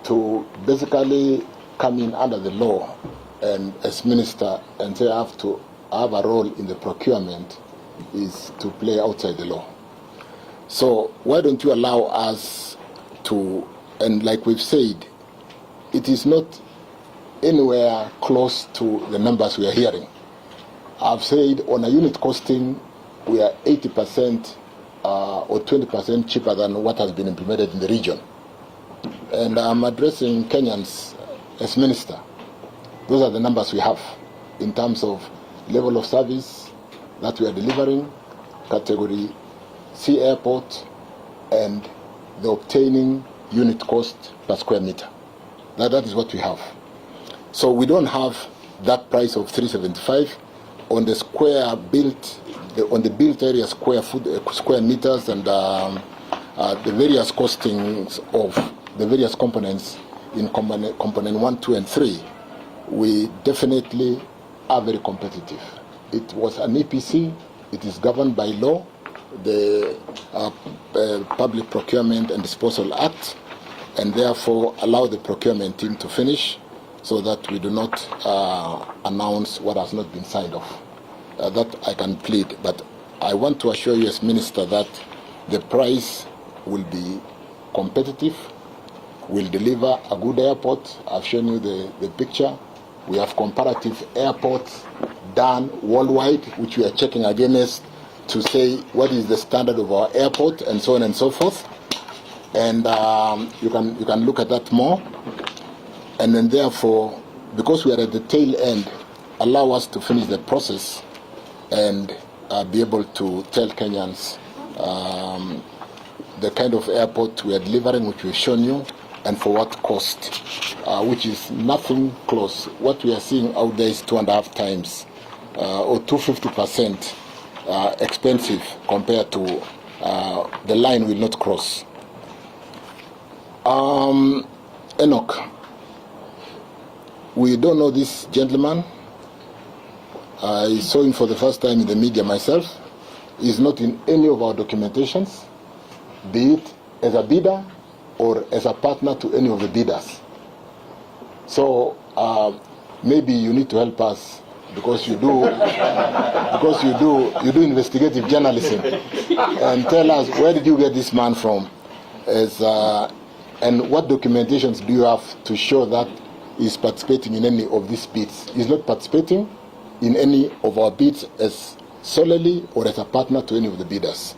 To basically come in under the law and as minister and say I have to have a role in the procurement is to play outside the law. So why don't you allow us to, and like we've said, it is not anywhere close to the numbers we are hearing. I've said on a unit costing, we are 80% or 20% cheaper than what has been implemented in the region. And I'm addressing Kenyans as minister. Those are the numbers we have in terms of level of service that we are delivering, category C airport, and the obtaining unit cost per square meter. That is what we have. So we don't have that price of 375 on the square built, on the built area square meters and the various costings of the various components in component 1, 2, and 3. We definitely are very competitive. It was an EPC. It is governed by law, the Public Procurement and Disposal Act, and therefore allow the procurement team to finish so that we do not announce what has not been signed off. That I can plead, but I want to assure you as Minister that the price will be competitive, will deliver a good airport. I've shown you the picture. We have comparative airports done worldwide, which we are checking against to say what is the standard of our airport and so on and so forth. And you can look at that more. And then therefore, because we are at the tail end, allow us to finish the process and be able to tell Kenyans the kind of airport we are delivering, which we've shown you, and for what cost, which is nothing close. What we are seeing out there is 2.5 times or 250% expensive compared to the line will not cross. Enoch, we don't know this gentleman. I saw him for the first time in the media myself. He's not in any of our documentations, be it as a bidder or as a partner to any of the bidders. So maybe you need to help us because you do investigative journalism, and tell us where did you get this man from, and what documentations do you have to show that he's participating in any of these bids. He's not participating in any of our bids as solely or as a partner to any of the bidders.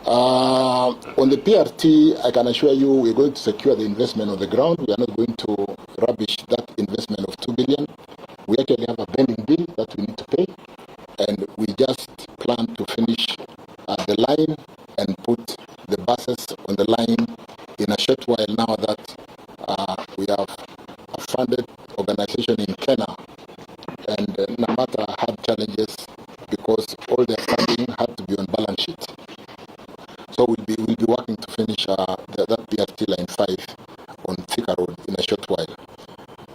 On the PRT, I can assure you we're going to secure the investment on the ground. We are not going to rubbish that investment of 2 billion. We actually have a pending bill that we need to pay, and we just plan to finish the line and put the buses on the line in a short while now that we have a funded organization in Kenya, and Namata had challenges because all their funding had to be on balance sheet. So we'll be working to finish that PRT line 5 on Thika Road in a short while.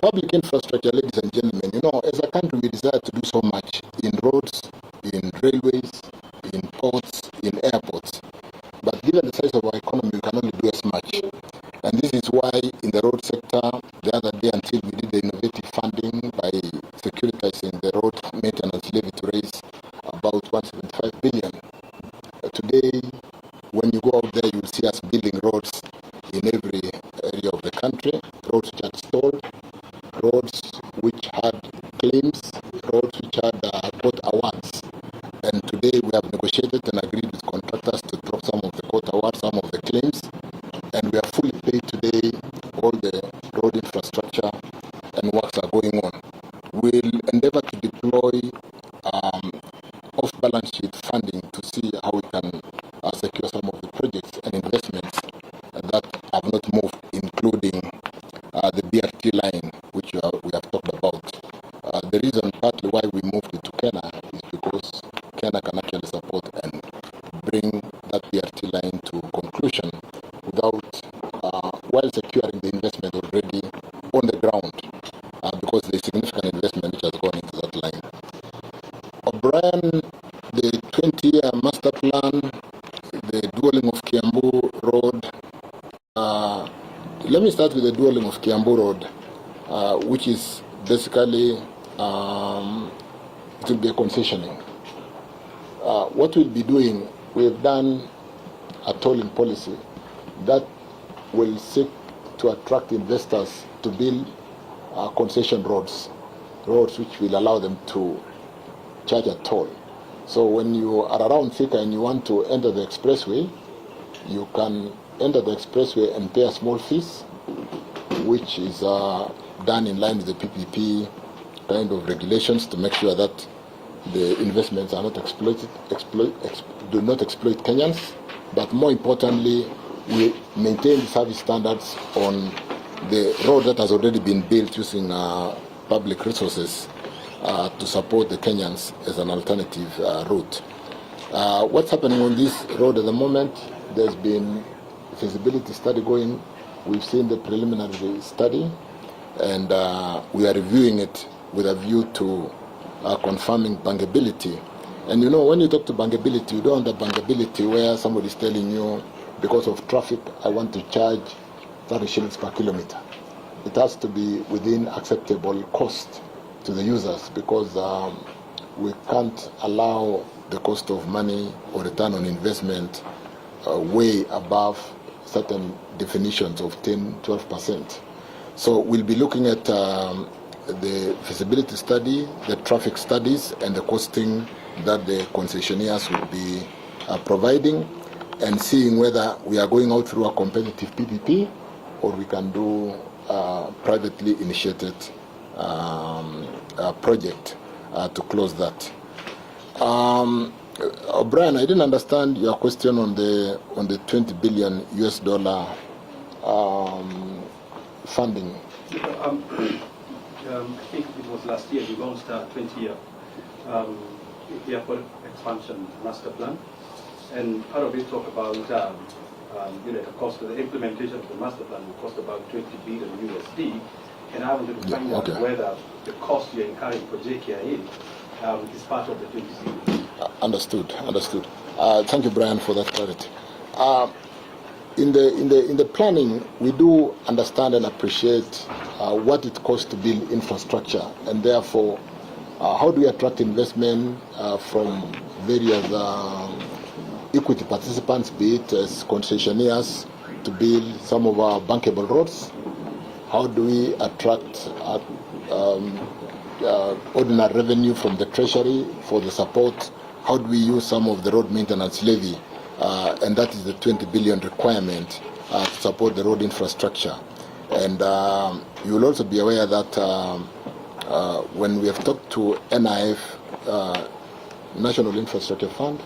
Public infrastructure, ladies and gentlemen, you know, as a country we desire to do so much in roads, in railways, in ports, in airports. But given the size of our economy, we can only do as much. And this is why in the road sector, the other day until we did the innovative funding by securitizing the road maintenance levy to raise about 175 billion. Today, when you go out there, you will see us building roads in every area of the country, roads which had stalled, roads which had claims, roads which had got awards. And today we have negotiated and agreed with contractors to drop some of the court awards, some of the claims, and we are fully paid today. All the road infrastructure and works are going on. We'll endeavor to deploy off-balance sheet funding to see how we can secure some of the projects and investments that have not moved, including the BRT line, which we have talked about. The reason partly why we moved it to Kenya is because Kenya can actually support and bring that BRT line to conclusion without, while securing the investment already on the ground, because there is significant investment which has gone into that line. O'Brien me start with the dualling of Kiambu Road, which is basically, it will be a concessioning. What we'll be doing, we have done a tolling policy that will seek to attract investors to build concession roads which will allow them to charge a toll. So when you are around Thika and you want to enter the expressway, you can enter the expressway and pay a small fees, which is done in line with the PPP kind of regulations to make sure that the investments are not do not exploit Kenyans. But more importantly, we maintain the service standards on the road that has already been built using public resources to support the Kenyans as an alternative route. What's happening on this road at the moment? There's been a feasibility study going. We've seen the preliminary study, and we are reviewing it with a view to confirming bankability. And you know, when you talk to bankability, you don't want the bankability where somebody's telling you, because of traffic, I want to charge 30 shillings per kilometer. It has to be within acceptable cost to the users, because we can't allow the cost of money or return on investment way above certain definitions of 10-12%. So we'll be looking at the feasibility study, the traffic studies, and the costing that the concessionaires will be providing, and seeing whether we are going out through a competitive PPP or we can do privately initiated project to close that. Brian, I didn't understand your question on the $20 billion funding. I think it was last year we launched a 20-year airport expansion master plan, and part of it talked about the cost of the implementation of the master plan will cost about $20 billion, and I wanted to find out whether the cost you're incurring for JKIA is part of the 20 billion. Understood. Thank you, Brian, for that clarity. In the planning, we do understand and appreciate what it costs to build infrastructure, and therefore, how do we attract investment from various equity participants, be it as concessionaires, to build some of our bankable roads? How do we attract ordinary revenue from the treasury for the support? How do we use some of the road maintenance levy? And that is the 20 billion requirement to support the road infrastructure. And you will also be aware that when we have talked to NIF, National Infrastructure Fund,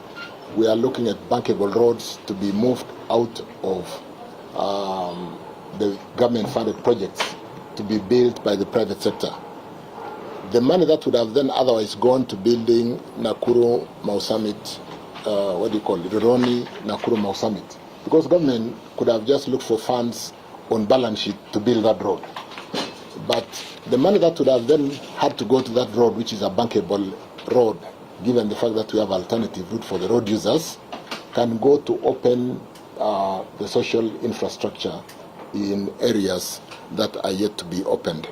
we are looking at bankable roads to be moved out of the government-funded projects to be built by the private sector. The money that would have then otherwise gone to building Nakuru Mau Summit, Rironi Nakuru Mau Summit, because government could have just looked for funds on balance sheet to build that road. But the money that would have then had to go to that road, which is a bankable road, given the fact that we have alternative route for the road users, can go to open the social infrastructure in areas that are yet to be opened.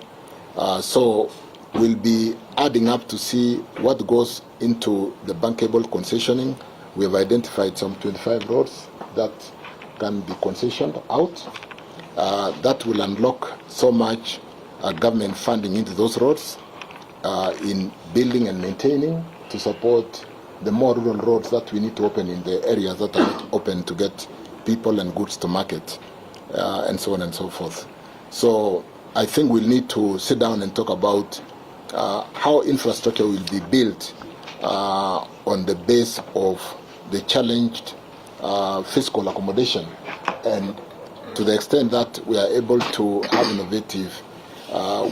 So we'll be adding up to see what goes into the bankable concessioning. We have identified some 25 roads that can be concessioned out. That will unlock so much government funding into those roads in building and maintaining to support the more rural roads that we need to open in the areas that are not open to get people and goods to market, and so on and so forth. So I think we'll need to sit down and talk about how infrastructure will be built on the base of the challenged fiscal accommodation, and to the extent that we are able to have innovative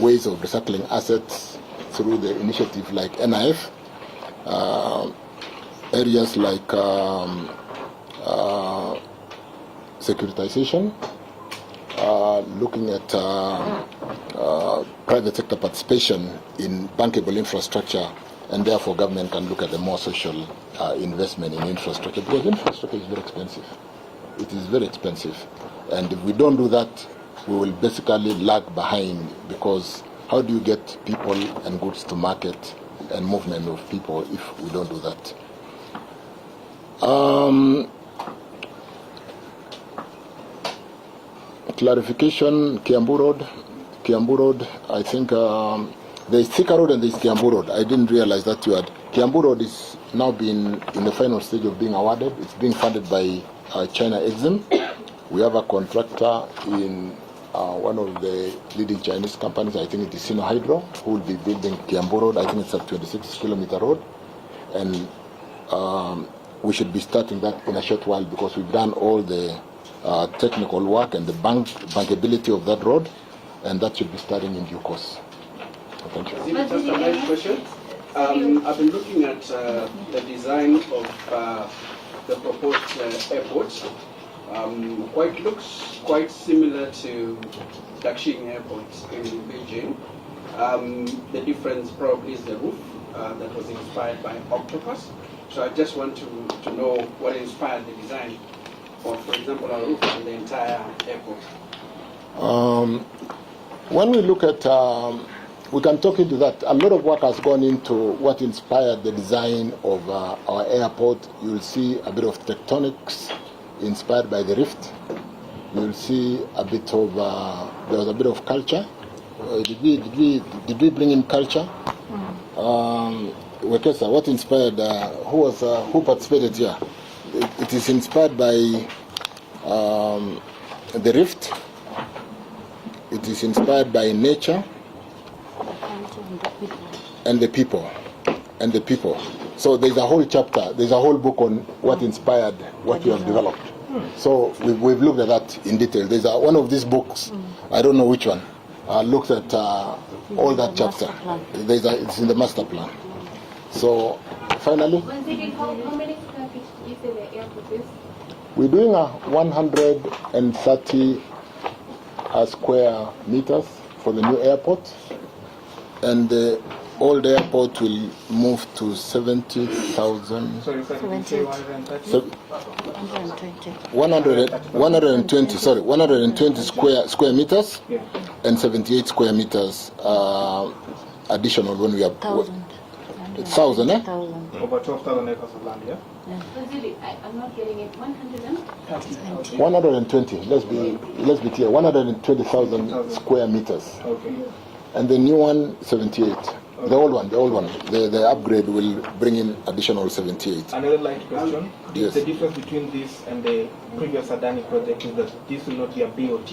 ways of recycling assets through the initiative like NIF, areas like securitization, looking at private sector participation in bankable infrastructure, and therefore government can look at the more social investment in infrastructure, because infrastructure is very expensive. It is very expensive. And if we don't do that, we will basically lag behind, because how do you get people and goods to market and movement of people if we don't do that? Clarification, Kiambu Road, I think there's Thika Road and there's Kiambu Road. I didn't realize that you had. Kiambu Road is now being in the final stage of being awarded. It's being funded by China Exim. We have a contractor in one of the leading Chinese companies, I think it is Sino Hydro, who will be building Kiambu Road. I think it's a 26-kilometer road. And we should be starting that in a short while, because we've done all the technical work and the bankability of that road, and that should be starting in due course. Thank you. Just a nice question. I've been looking at the design of the proposed airport. Looks quite similar to Daxing Airport in Beijing. The difference probably is the roof that was inspired by Octopus. So I just want to know what inspired the design of, for example, our roof on the entire airport. When we look at, we can talk into that. A lot of work has gone into what inspired the design of our airport. You'll see a bit of tectonics inspired by the rift. You'll see a bit of, there was a bit of culture. Did we bring in culture? Wekesa, what inspired, who participated here? It is inspired by the rift. It is inspired by nature and the people. So there's a whole chapter, there's a whole book on what inspired what we have developed. So we've looked at that in detail. There's one of these books, I don't know which one, looks at all that chapter. It's in the master plan. So finally, How many square feet do you say the airport is? we're doing a 130 square meters for the new airport, and the old airport will move to 70,000. So you said 120 square meters, Yeah. and 78 square meters additional when we have 1,000, eh? Over 12,000 acres of land, yeah? I'm not getting it. 100 120. Let's be clear. 120,000 square meters, Okay. and the new one 78. The old one. The upgrade will bring in additional 78. Another light question. Yes. The difference between this and the previous Adani project is that this will not be a BOT,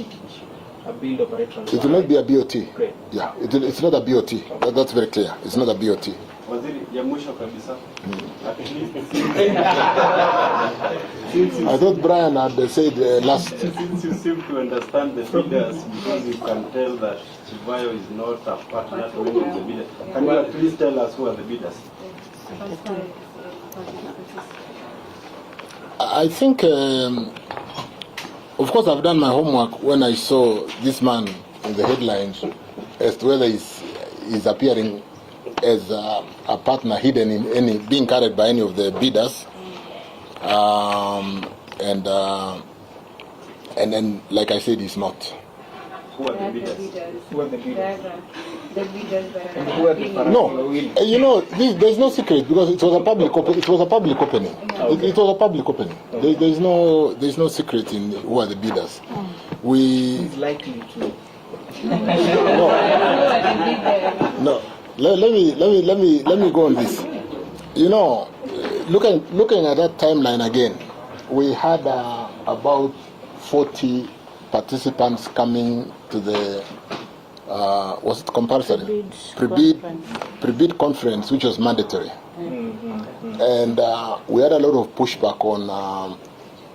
a build operate transfer. It will not be a BOT. Great. Yeah, it's not a BOT. That's very clear. It's not a BOT. Waziri, ya mwisho kabisa. I thought Brian had said last. Since you seem to understand the bidders, because you can tell that Chivayo is not a partner to any of the bidders. Can you please tell us who are the bidders? I think, of course, I've done my homework when I saw this man in the headlines as to whether he's appearing as a partner hidden in any, being carried by any of the bidders. And then, like I said, he's not. Who are the bidders? Who are the bidders? The bidders that And who are the No, there's no secret, because it was a public opening. It was a public opening. It was a public opening. There's no secret in who are the bidders. He's likely to. No. Let me go on this. Looking at that timeline again, we had about 40 participants coming to the was it compulsory pre-bid conference, which was mandatory, and we had a lot of pushback on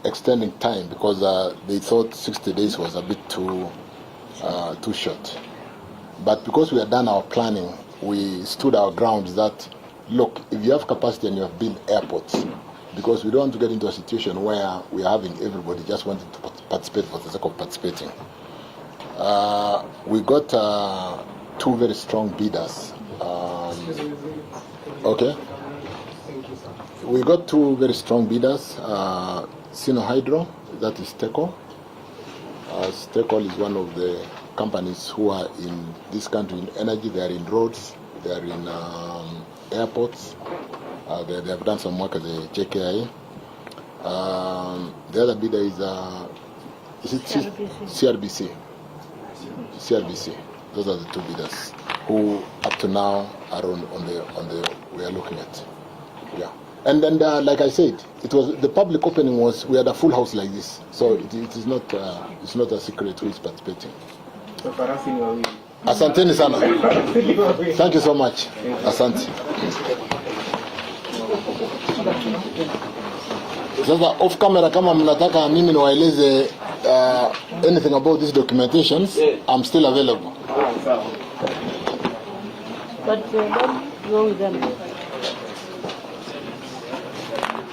extending time, because they thought 60 days was a bit too short. But because we had done our planning, we stood our grounds that, look, if you have capacity and you have built airports, because we don't want to get into a situation where we are having everybody just wanting to participate for the sake of participating. We got two very strong bidders. Okay. We got two very strong bidders, Sino Hydro, that is TECO, Stekol is one of the companies who are in this country in energy. They are in roads, they are in airports. They have done some work at the JKIA. The other bidder is it CRBC? CRBC. Those are the two bidders who, up to now, are on the we are looking at. Yeah. And then, like I said, it was the public opening was we had a full house like this, so it is not it's not a secret who is participating. So for us in your Asanteni sana. Thank you so much. Asante. Sasa off camera, kama mnataka mimi niwaeleze anything about these documentations, I'm still available. But what's wrong with them?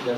Yeah.